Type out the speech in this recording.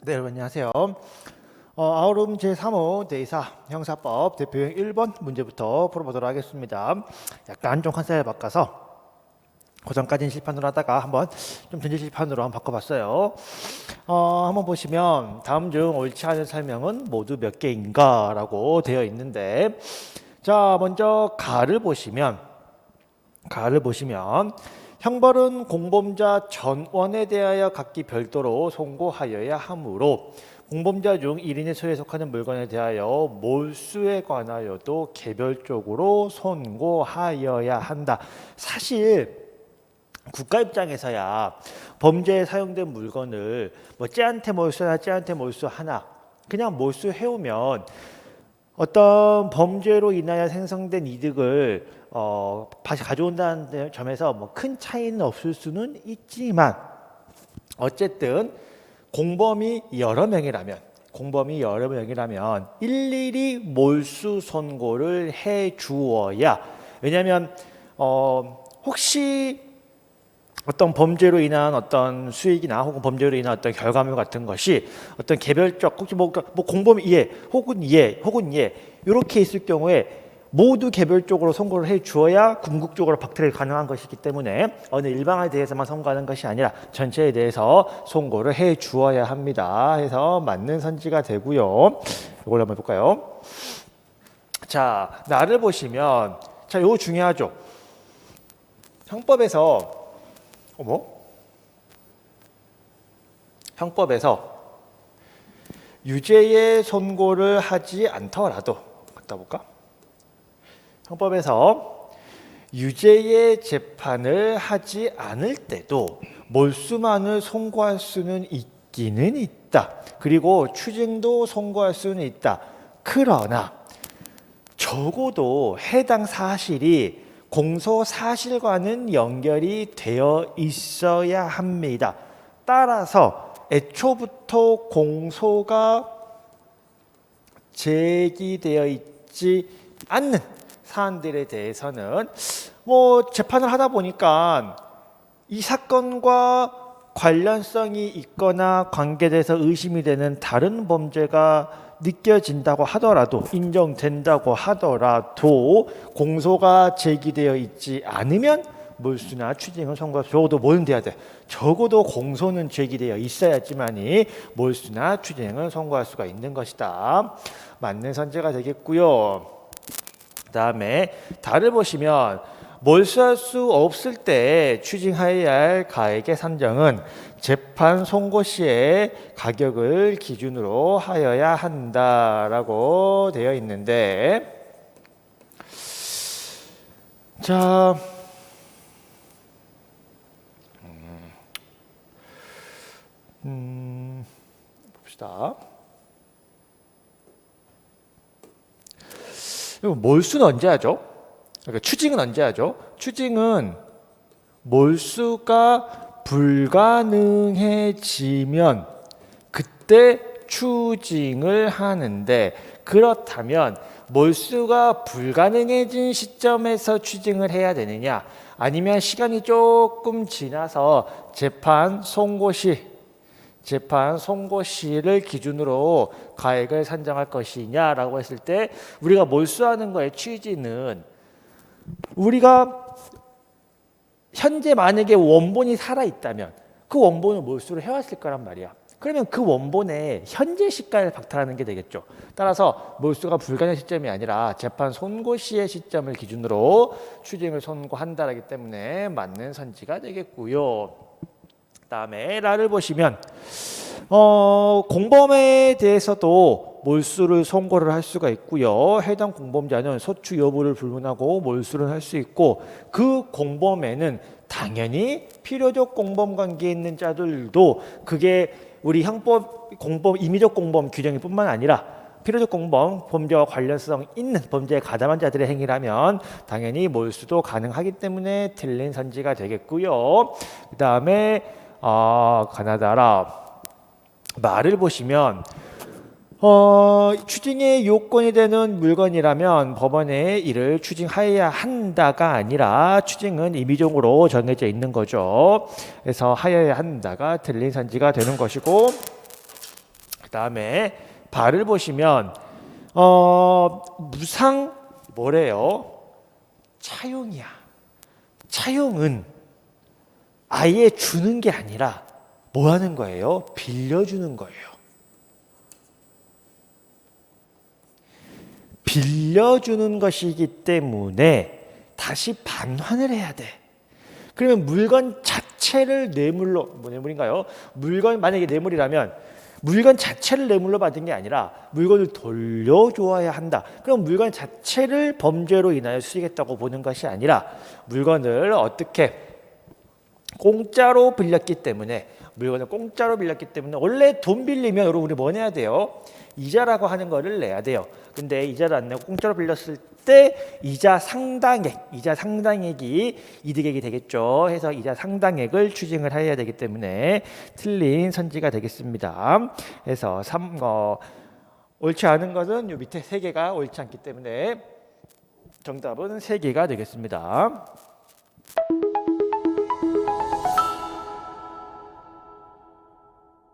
네, 여러분 안녕하세요. 아우름 제3호 대의사 형사법 대표형 1번 문제부터 풀어보도록 하겠습니다. 약간 좀 컨셉을 바꿔서 고전까지는 실판으로 하다가 한번 좀 전제 실판으로 한번 바꿔봤어요. 한번 보시면 다음 중 옳지 않은 설명은 모두 몇 개인가 라고 되어 있는데, 자 먼저 가를 보시면 형벌은 공범자 전원에 대하여 각기 별도로 송고하여야 하므로 공범자 중 1인의 소유에 속하는 물건에 대하여 몰수에 관하여도 개별적으로 선고하여야 한다. 사실 국가 입장에서야 범죄에 사용된 물건을 뭐 쟤한테 몰수하나 쟤한테 몰수하나 그냥 몰수해오면 어떤 범죄로 인하여 생성된 이득을 다시 가져온다는 점에서 뭐 큰 차이는 없을 수는 있지만, 어쨌든 공범이 여러 명이라면 일일이 몰수 선고를 해 주어야, 왜냐하면 혹시 어떤 범죄로 인한 어떤 수익이나 혹은 범죄로 인한 어떤 결과물 같은 것이 어떤 개별적 혹시 뭐 공범 이해 혹은 이해 이렇게 있을 경우에 모두 개별적으로 선고를 해 주어야 궁극적으로 박탈이 가능한 것이기 때문에 어느 일방에 대해서만 선고하는 것이 아니라 전체에 대해서 선고를 해 주어야 합니다. 해서 맞는 선지가 되고요. 이걸 한번 해볼까요? 자, 나를 보시면, 자, 이거 중요하죠. 형법에서 유죄의 선고를 하지 않더라도, 갖다 볼까? 형법에서 유죄의 재판을 하지 않을 때도 몰수만을 선고할 수는 있기는 있다. 그리고 추징도 선고할 수는 있다. 그러나 적어도 해당 사실이 공소 사실과는 연결이 되어 있어야 합니다. 따라서 애초부터 공소가 제기되어 있지 않는 사안들에 대해서는 뭐 재판을 하다 보니까 이 사건과 관련성이 있거나 관계돼서 의심이 되는 다른 범죄가 느껴진다고 하더라도, 인정된다고 하더라도 공소가 제기되어 있지 않으면 몰수나 추징은 선고할 수, 적어도 뭐는 돼야 돼? 적어도 공소는 제기되어 있어야지만이 몰수나 추징은 선고할 수가 있는 것이다. 맞는 선제가 되겠고요. 그 다음에 다를 보시면 몰수할 수 없을 때 추징하여야 할 가액의 산정은 재판 선고 시의 가격을 기준으로 하여야 한다라고 되어 있는데, 자, 봅시다. 몰수는 언제 하죠? 그러니까 추징은 언제 하죠? 추징은 몰수가 불가능해지면 그때 추징을 하는데, 그렇다면 몰수가 불가능해진 시점에서 추징을 해야 되느냐, 아니면 시간이 조금 지나서 재판 선고시를 기준으로 가액을 산정할 것이냐라고 했을 때, 우리가 몰수하는 거의 취지는 우리가 현재 만약에 원본이 살아있다면 그 원본을 몰수를 해왔을 거란 말이야. 그러면 그 원본의 현재 시가를 박탈하는 게 되겠죠. 따라서 몰수가 불가능한 시점이 아니라 재판 선고 시의 시점을 기준으로 추징을 선고한다라기 때문에 맞는 선지가 되겠고요. 다음에 라를 보시면 공범에 대해서도 몰수를 선고를 할 수가 있고요. 해당 공범자는 소추 여부를 불문하고 몰수를 할 수 있고, 그 공범에는 당연히 필요적 공범 관계에 있는 자들도, 그게 우리 형법 공범 임의적 공범 규정일 뿐만 아니라 필요적 공범, 범죄와 관련성 있는 범죄에 가담한 자들의 행위라면 당연히 몰수도 가능하기 때문에 틀린 선지가 되겠고요. 그 다음에 가나다라 말을 보시면 추징의 요건이 되는 물건이라면 법원에 이를 추징하여야 한다가 아니라 추징은 임의적으로 정해져 있는 거죠. 그래서 하여야 한다가 틀린 선지가 되는 것이고, 그 다음에 발을 보시면 무상 뭐래요? 차용이야. 차용은 아예 주는 게 아니라 뭐 하는 거예요? 빌려주는 거예요. 빌려주는 것이기 때문에 다시 반환을 해야 돼. 그러면 물건 자체를 뇌물로, 뭐 뇌물인가요? 물건 만약에 뇌물이라면 물건 자체를 뇌물로 받은 게 아니라 물건을 돌려줘야 한다. 그럼 물건 자체를 범죄로 인하여 수익했다고 보는 것이 아니라 물건을 어떻게 공짜로 빌렸기 때문에 원래 돈 빌리면 여러분 우리 뭐 내야 돼요? 이자라고 하는 거를 내야 돼요. 근데 이자를 안 내고 공짜로 빌렸을 때 이자 상당액이 이득액이 되겠죠. 해서 이자 상당액을 추징을 해야 되기 때문에 틀린 선지가 되겠습니다. 그래서 옳지 않은 것은 요 밑에 세 개가 옳지 않기 때문에 정답은 세 개가 되겠습니다.